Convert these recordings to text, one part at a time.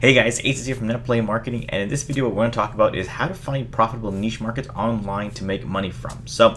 Hey guys, Ace is here from Netplay Marketing, and in this video what we're going to talk about is how to find profitable niche markets online to make money from. So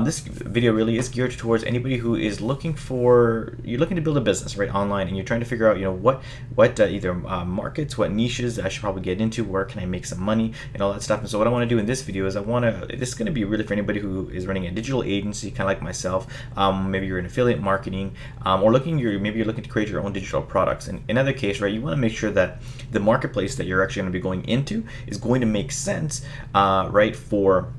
this video really is geared towards anybody who is looking to build a business right online, and you're trying to figure out what either markets, what niches I should probably get into, where can I make some money and all that stuff. And so what I want to do in this video is this is going to be really for anybody who is running a digital agency, kind of like myself. Maybe you're in affiliate marketing, or maybe you're looking to create your own digital products. And in other case, right, you want to make sure that the marketplace that you're actually going to be going into is going to make sense, right, for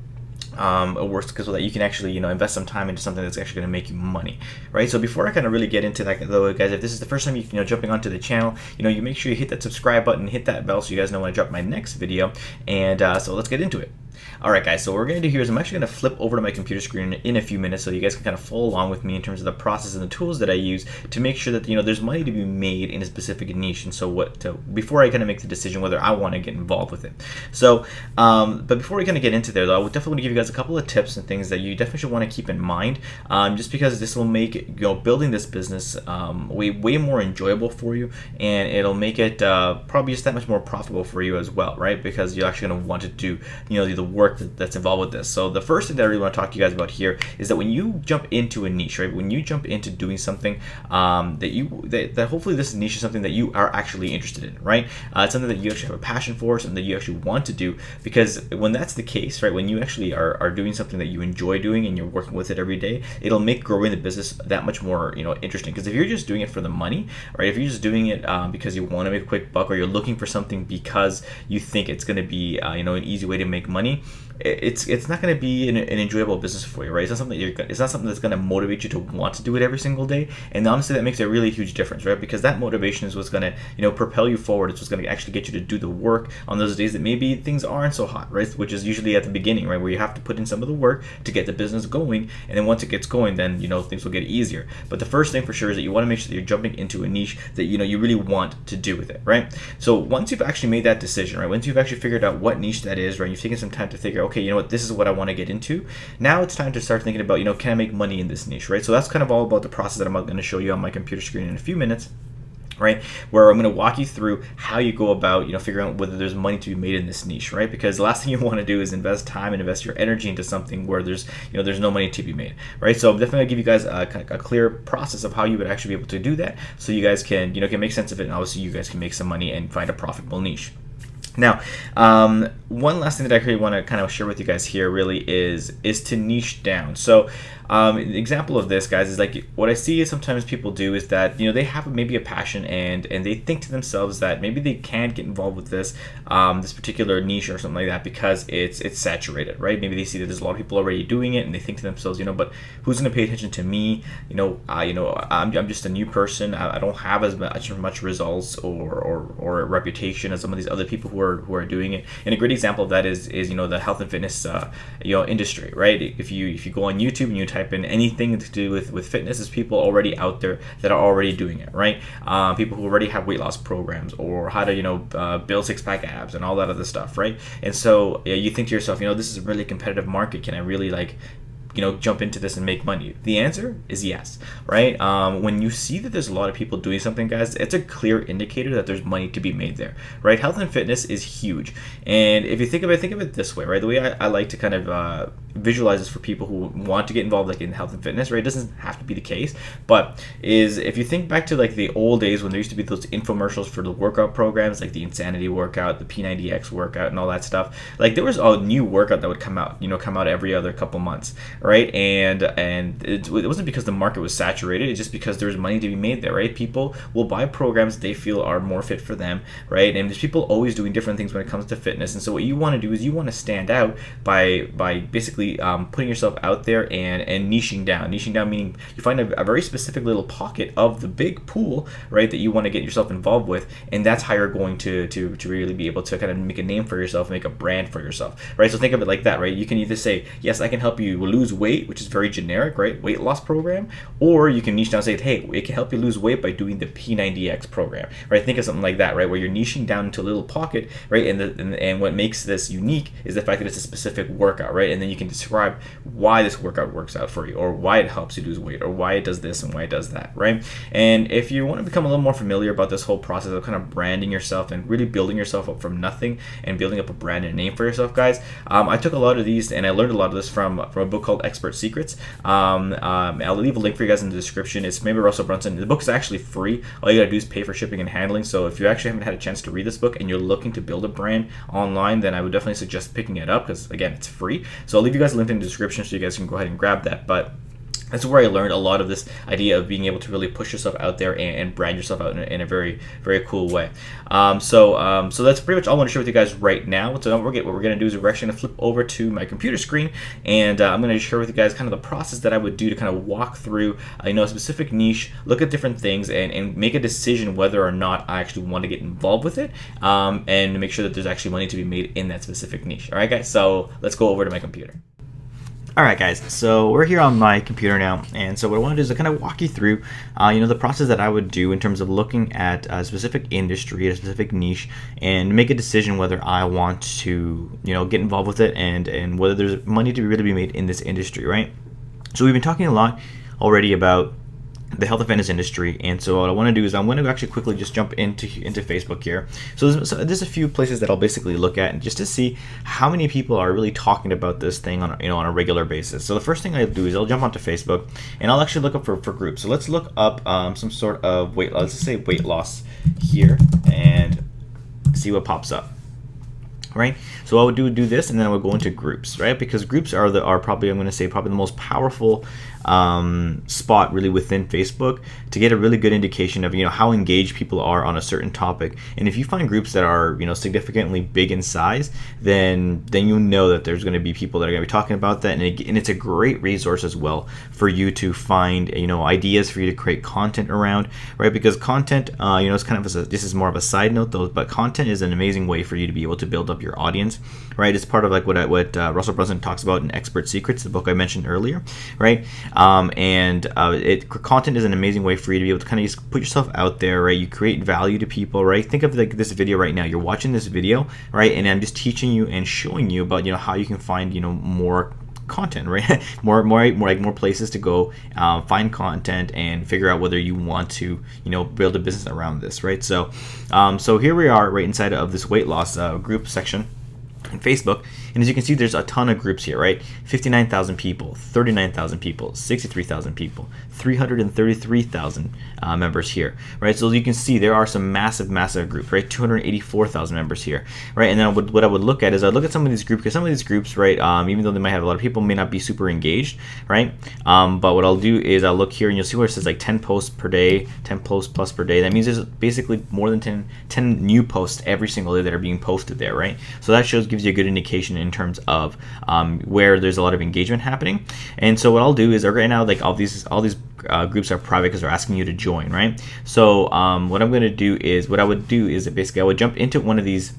works, so that you can actually invest some time into something that's actually going to make you money, right? So before I kind of really get into that, though, guys, if this is the first time you jumping onto the channel, you make sure you hit that subscribe button, hit that bell, so you guys know when I drop my next video. And so let's get into it. Alright guys, so what we're going to do here is I'm actually going to flip over to my computer screen in a few minutes so you guys can kind of follow along with me in terms of the process and the tools that I use to make sure that there's money to be made in a specific niche. And so before I kind of make the decision whether I want to get involved with it. So but before we kind of get into there, though, I would definitely want to give you guys a couple of tips and things that you definitely should want to keep in mind, just because this will make building this business way more enjoyable for you, and it'll make it probably just that much more profitable for you as well, right? Because you're actually going to want to do the work that's involved with this. So the first thing that I really want to talk to you guys about here is that when you jump into a niche, right, when you jump into doing something that hopefully this niche is something that you are actually interested in, right? It's something that you actually have a passion for, something that you actually want to do. Because when that's the case, right, when you actually are doing something that you enjoy doing and you're working with it every day, it'll make growing the business that much more interesting. Because if you're just doing it for the money, right, if you're just doing it because you want to make a quick buck, or you're looking for something because you think it's going to be an easy way to make money, it's not going to be an enjoyable business for you, right? It's not something that's going to motivate you to want to do it every single day. And honestly, that makes a really huge difference, right? Because that motivation is what's going to propel you forward. It's what's going to actually get you to do the work on those days that maybe things aren't so hot, right? Which is usually at the beginning, right, where you have to put in some of the work to get the business going, and then once it gets going, then things will get easier. But the first thing for sure is that you want to make sure that you're jumping into a niche that you really want to do with it, right? So once you've actually made that decision, right, once you've actually figured out what niche that is, right, you've taken some time to figure, okay, this is what I want to get into. Now it's time to start thinking about, can I make money in this niche, right? So that's kind of all about the process that I'm going to show you on my computer screen in a few minutes, right, where I'm going to walk you through how you go about figuring out whether there's money to be made in this niche, right? Because the last thing you want to do is invest time and invest your energy into something where there's no money to be made, right? So I'm definitely going to give you guys a clear process of how you would actually be able to do that, so you guys can can make sense of it, and obviously you guys can make some money and find a profitable niche. Now, one last thing that I really want to kind of share with you guys here really is to niche down. So an example of this, guys, is like what I see is sometimes people do is that they have maybe a passion and they think to themselves that maybe they can't get involved with this particular niche or something like that because it's saturated, right? Maybe they see that there's a lot of people already doing it, and they think to themselves, but who's going to pay attention to me? I'm just a new person. I don't have as much results or a reputation as some of these other people who are doing it. And a great example of that is the health and fitness industry, right? If you go on YouTube and you type in anything to do with fitness, there's people already out there that are already doing it, right? People who already have weight loss programs, or how to build six-pack abs and all that other stuff, right? And so you think to yourself, this is a really competitive market. Can I really jump into this and make money? The answer is yes, right? When you see that there's a lot of people doing something, guys, it's a clear indicator that there's money to be made there, right? Health and fitness is huge. And if you think of it this way, right? The way I like to kind of visualize this for people who want to get involved in health and fitness, right? It doesn't have to be the case, but if you think back to the old days when there used to be those infomercials for the workout programs, like the Insanity workout, the P90X workout, and all that stuff, there was a new workout that would come out every other couple months, right? And it wasn't because the market was saturated. It's just because there's money to be made there, right? People will buy programs they feel are more fit for them, right? And there's people always doing different things when it comes to fitness. And so what you want to do is you want to stand out by basically putting yourself out there and niching down. Niching down meaning you find a very specific little pocket of the big pool, right, that you want to get yourself involved with, and that's how you're going to really be able to kind of make a name for yourself, make a brand for yourself, right? So think of it like that, right? You can either say, yes, I can help you lose weight, which is very generic, right? Weight loss program. Or you can niche down and say, hey, it can help you lose weight by doing the P90X program, right? Think of something like that, right? Where you're niching down into a little pocket, right? And what makes this unique is the fact that it's a specific workout, right? And then you can describe why this workout works out for you, or why it helps you lose weight, or why it does this and why it does that, right? And if you want to become a little more familiar about this whole process of kind of branding yourself and really building yourself up from nothing and building up a brand and a name for yourself, guys, I took a lot of these and I learned a lot of this from a book called Expert Secrets. I'll leave a link for you guys in the description. It's maybe Russell Brunson. The book is actually free. All you gotta do is pay for shipping and handling. So if you actually haven't had a chance to read this book and you're looking to build a brand online, then I would definitely suggest picking it up, because again, it's free. So I'll leave you guys a link in the description so you guys can go ahead and grab that. But that's where I learned a lot of this idea of being able to really push yourself out there and brand yourself out in a very, very cool way. So that's pretty much all I want to share with you guys right now. So don't forget, what we're going to do is we're actually going to flip over to my computer screen, and I'm going to share with you guys kind of the process that I would do to kind of walk through a specific niche, look at different things, and make a decision whether or not I actually want to get involved with it, and make sure that there's actually money to be made in that specific niche. All right, guys, so let's go over to my computer. Alright guys, so we're here on my computer now, and so what I want to do is kind of walk you through the process that I would do in terms of looking at a specific industry, a specific niche, and make a decision whether I want to get involved with it, and whether there's money to really be made in this industry, right? So we've been talking a lot already about the health and fitness industry, and so what I want to do is I'm going to actually quickly just jump into Facebook here. So there's a few places that I'll basically look at, and just to see how many people are really talking about this thing on a regular basis. So the first thing I'll do is I'll jump onto Facebook and I'll actually look up for groups. So let's look up some sort of let's just say weight loss here and see what pops up. Right, so I would do this, and then I would go into groups, right? Because groups are probably, I'm going to say, probably the most powerful spot really within Facebook to get a really good indication of how engaged people are on a certain topic. And if you find groups that are significantly big in size, then you know that there's going to be people that are going to be talking about that, and it's a great resource as well for you to find ideas for you to create content around, right? Because content, it's kind of this is more of a side note though, but content is an amazing way for you to be able to build up your audience, right? It's part of like what Russell Brunson talks about in Expert Secrets, the book I mentioned earlier, right? Content is an amazing way for you to be able to kind of just put yourself out there, right? You create value to people, right? Think of like this video right now. You're watching this video, right? And I'm just teaching you and showing you about how you can find more content, right? more places to go find content and figure out whether you want to build a business around this, right? So here we are right inside of this weight loss group section in Facebook, and as you can see, there's a ton of groups here, right? 59,000 people, 39,000 people, 63,000 people, 333,000 members here, right? So you can see there are some massive groups, right? 284,000 members here, right? And then what I would look at is I'd look at some of these groups, because some of these groups, right, even though they might have a lot of people, may not be super engaged, right? But what I'll do is I'll look here, and you'll see where it says like 10 posts per day, 10 posts plus per day. That means there's basically more than 10 new posts every single day that are being posted there, right? So that gives you a good indication in terms of where there's a lot of engagement happening. And so what I'll do is right now, like all these groups are private because they're asking you to join, right? So what I would do is basically I would jump into one of these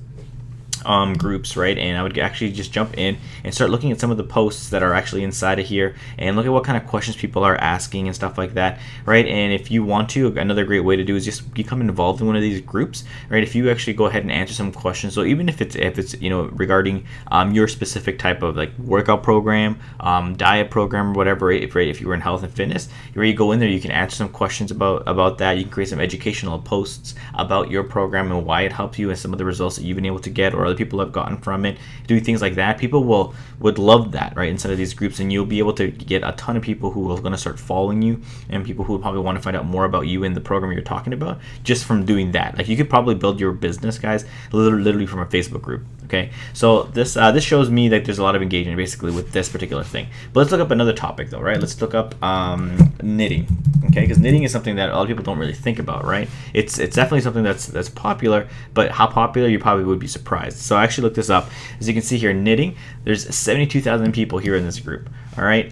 groups, right? And I would actually just jump in and start looking at some of the posts that are actually inside of here and look at what kind of questions people are asking and stuff like that, right? And if you want to, another great way to do is just become involved in one of these groups, right? If you actually go ahead and answer some questions, so even if it's regarding your specific type of like workout program, diet program, or whatever, if you were in health and fitness, where you go in there, you can answer some questions about that. You can create some educational posts about your program and why it helps you and some of the results that you've been able to get or other people have gotten from it, doing things like that. People would love that, right, inside of these groups, and you'll be able to get a ton of people who are going to start following you, and people who will probably want to find out more about you and the program you're talking about just from doing that. Like, you could probably build your business, guys, literally from a Facebook group. Okay, so this shows me that there's a lot of engagement basically with this particular thing. But let's look up another topic though, right? Let's look up knitting. Okay, because knitting is something that a lot of people don't really think about, right? It's definitely something that's popular, but how popular, you probably would be surprised. So I actually looked this up. As you can see here, knitting, there's 72,000 people here in this group. All right.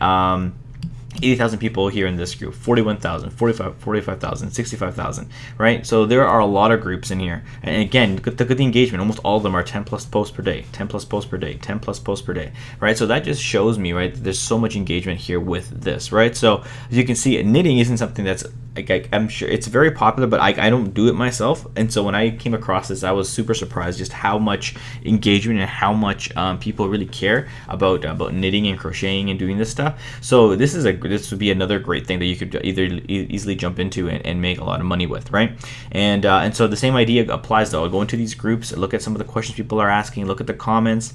80,000 people here in this group, 41,000, 45,000, 65,000, right? So there are a lot of groups in here. And again, look at the engagement. Almost all of them are 10 plus posts per day, 10 plus posts per day, 10 plus posts per day, right? So that just shows me, right, that there's so much engagement here with this, right? So as you can see, knitting isn't something that's, like, I'm sure it's very popular, but I don't do it myself. And so when I came across this, I was super surprised just how much engagement and how much people really care about knitting and crocheting and doing this stuff. So this would be another great thing that you could either easily jump into and make a lot of money with, right? And so the same idea applies though. I'll go into these groups, look at some of the questions people are asking, look at the comments,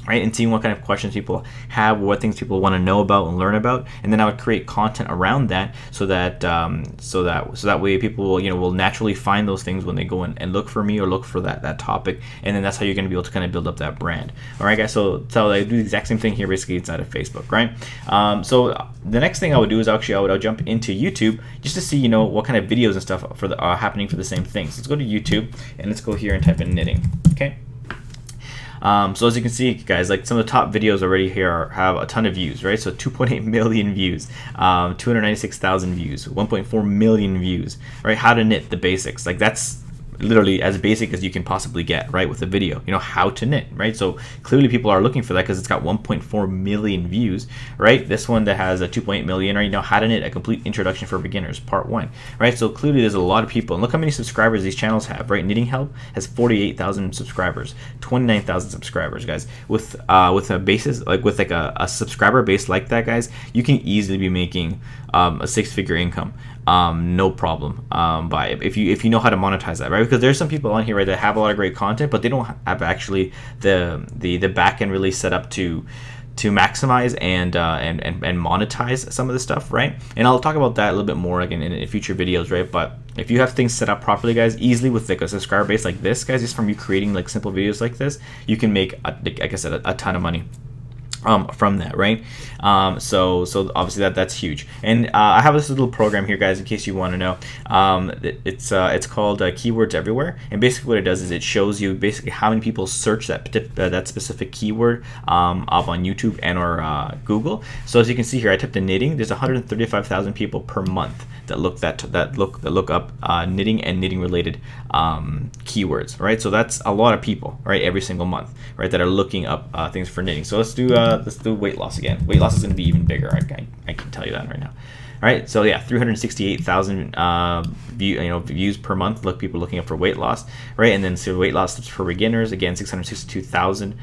right, and seeing what kind of questions people have, what things people want to know about and learn about, and then I would create content around that, so that way people will naturally find those things when they go in and look for me or look for that topic, and then that's how you're going to be able to kind of build up that brand. All right, guys. So I do the exact same thing here, basically inside of Facebook, right? So the next thing I would do is actually I would jump into YouTube just to see what kind of videos and stuff are happening for the same things. Let's go to YouTube and let's go here and type in knitting. Okay. So as you can see, guys, like some of the top videos already here have a ton of views, right? So 2.8 million views, 296,000 views, 1.4 million views, right? How to knit the basics, like that's literally as basic as you can possibly get, right, with a video, how to knit, right? So clearly people are looking for that because it's got 1.4 million views, right? This one that has a 2.8 million, right? How to knit, a complete introduction for beginners, part 1, right? So clearly there's a lot of people, and look how many subscribers these channels have, right? Knitting Help has 48,000 subscribers, 29,000 subscribers, guys. With a basis, like with like a subscriber base like that, guys, you can easily be making a 6-figure income, no problem, by if you know how to monetize that, right? Because there's some people on here, right, that have a lot of great content, but they don't have actually the back end really set up to maximize and monetize some of the stuff, right? And I'll talk about that a little bit more again in future videos, right? But if you have things set up properly, guys, easily with like a subscriber base like this, guys, just from you creating like simple videos like this, you can make like I said, a ton of money from that, right? So obviously that's huge. And I have this little program here, guys, in case you want to know. It's called Keywords Everywhere, and basically what it does is it shows you basically how many people search that specific keyword up on YouTube and or Google. So as you can see here, I typed in knitting. There's 135,000 people per month that look up knitting and knitting related keywords, right? So that's a lot of people, right, every single month, right, that are looking up things for knitting. So let's do weight loss again. Weight loss is going to be even bigger. I can tell you that right now. All right, so yeah, 368,000 views per month. People looking up for weight loss, right? And then so weight loss tips for beginners, again, 662,000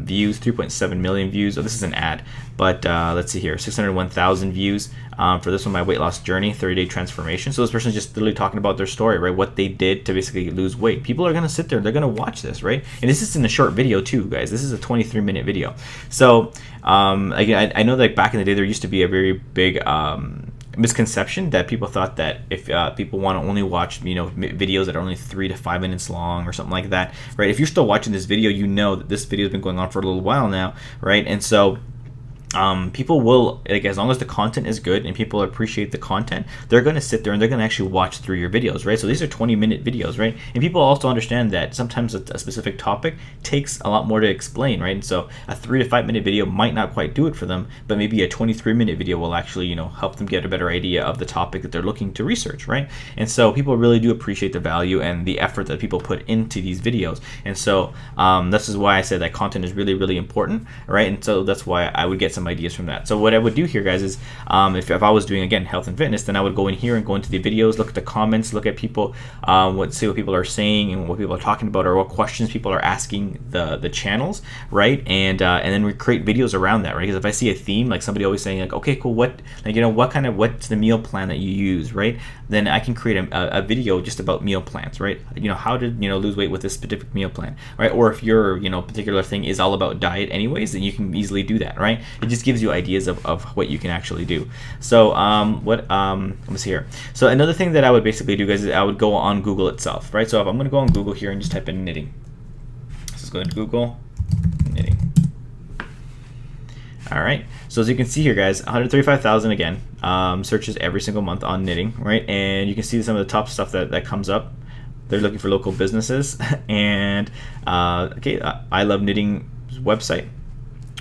views, 3.7 million views. Oh, this is an ad, but let's see here, 601,000 views for this one, my weight loss journey, 30-day transformation. So this person's just literally talking about their story, right? What they did to basically lose weight. People are gonna sit there, they're gonna watch this, right? And this is in a short video too, guys. This is a 23-minute video. So again, I know that back in the day there used to be a very big misconception that people thought that if people want to only watch videos that are only 3 to 5 minutes long or something like that, right? If you're still watching this video, you know that this video has been going on for a little while now, right? And so people will, like, as long as the content is good and people appreciate the content, they're going to sit there and they're going to actually watch through your videos, right? So these are 20-minute videos, right? And people also understand that sometimes a specific topic takes a lot more to explain, right? And so a 3 to 5 minute video might not quite do it for them, but maybe a 23-minute video will actually, help them get a better idea of the topic that they're looking to research, right? And so people really do appreciate the value and the effort that people put into these videos. And so this is why I said that content is really, really important, right? And so that's why I would get some ideas from that. So what I would do here, guys, is if I was doing, again, health and fitness, then I would go in here and go into the videos, look at the comments, look at people, see what people are saying and what people are talking about, or what questions people are asking the channels, right? And then we create videos around that, right? Because if I see a theme, like somebody always saying like, okay, cool, what's the meal plan that you use, right? Then I can create a video just about meal plans, right? How to lose weight with this specific meal plan, right? Or if your particular thing is all about diet anyways, then you can easily do that, right? It just gives you ideas of what you can actually do. So let me see here. So another thing that I would basically do, guys, is I would go on Google itself, right? So if I'm going to go on Google here and just type in knitting, let's go into Google knitting. All right, so as you can see here, guys, 135,000 again searches every single month on knitting, right? And you can see some of the top stuff that comes up. They're looking for local businesses and okay, I Love Knitting website,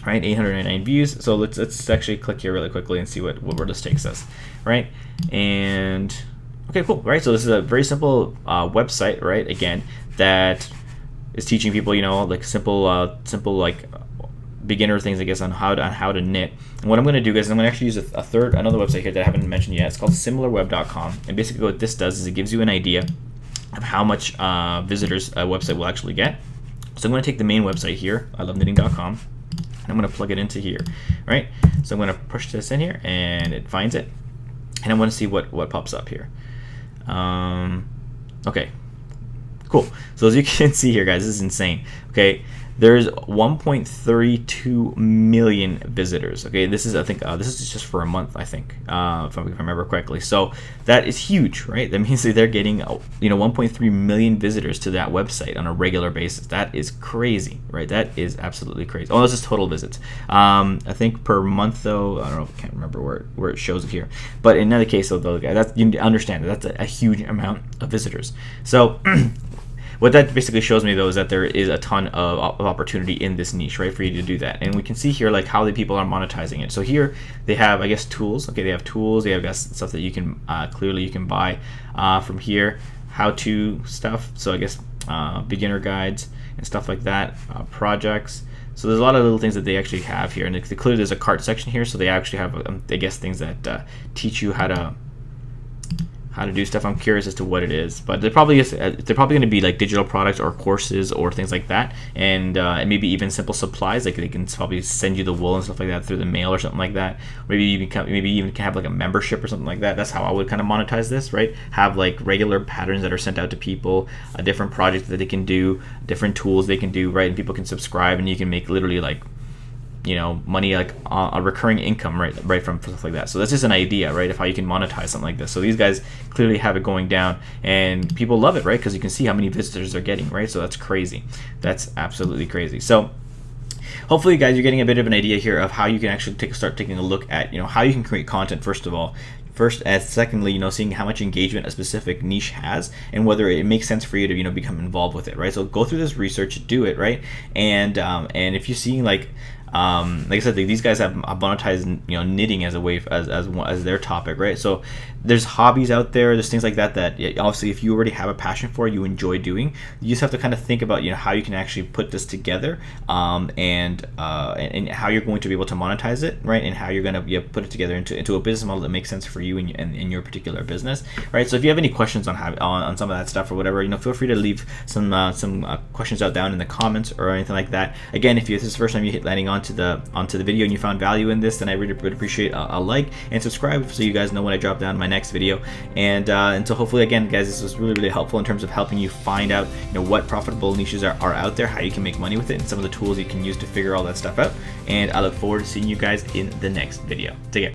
right? 899 views. So let's actually click here really quickly and see where this takes us, right? And okay, cool, right? So this is a very simple website, right? Again, that is teaching people, like simple like beginner things, I guess, on how to knit. And what I'm going to do, guys, is I'm going to actually use another website here that I haven't mentioned yet. It's called similarweb.com, and basically what this does is it gives you an idea of how much visitors a website will actually get. So I'm going to take the main website here, ilovenetting.com, and I'm going to plug it into here, right? So I'm going to push this in here, and it finds it, and I want to see what pops up here. Okay, cool. So as you can see here, guys, this is insane. Okay, there's 1.32 million visitors. Okay, this is, I think, this is just for a month, I think, if I remember correctly. So that is huge, right? That means that they're getting 1.3 million visitors to that website on a regular basis. That is crazy, right? That is absolutely crazy. Oh, this is total visits. I think per month, though, I don't know, I can't remember where it shows it here. But in another case, though, that's, you understand that that's a huge amount of visitors. So what that basically shows me, though, is that there is a ton of opportunity in this niche, right, for you to do that. And we can see here, like, how the people are monetizing it. So here they have, I guess, tools. Okay, they have tools. They have, I guess, stuff that you can clearly you can buy from here. How-to stuff. So I guess beginner guides and stuff like that. Projects. So there's a lot of little things that they actually have here. And clearly there's a cart section here. So they actually have, I guess, things that teach you how to do stuff. I'm curious as to what it is, but they're probably going to be like digital products or courses or things like that, and maybe even simple supplies, like they can probably send you the wool and stuff like that through the mail or something like that. Maybe even can have like a membership or something like that. That's how I would kind of monetize this, right? Have like regular patterns that are sent out to people, different projects that they can do, different tools they can do, right? And people can subscribe, and you can make literally like money, like a recurring income, right from stuff like that. So that's just an idea, right, of how you can monetize something like this. So these guys clearly have it going down, and people love it, right, because you can see how many visitors they're getting, right? So that's crazy. That's absolutely crazy. So hopefully, guys, you're getting a bit of an idea here of how you can actually start taking a look at how you can create content, first of all. Secondly, seeing how much engagement a specific niche has and whether it makes sense for you to become involved with it, right? So go through this research, do it, right? And if you're seeing like I said, these guys have monetized knitting as a way as their topic, right? So there's hobbies out there, there's things like that obviously if you already have a passion for, you enjoy doing, you just have to kind of think about how you can actually put this together, and how you're going to be able to monetize it, right? And how you're going to put it together into a business model that makes sense for you and in your particular business, right? So if you have any questions on some of that stuff or whatever, feel free to leave some questions out down in the comments or anything like that. Again, if this is the first time you hit landing onto the video and you found value in this, then I really would appreciate a like and subscribe so you guys know when I drop down my next video. And so hopefully, again, guys, this was really helpful in terms of helping you find out what profitable niches are out there, how you can make money with it, and some of the tools you can use to figure all that stuff out. And I look forward to seeing you guys in the next video. Take care.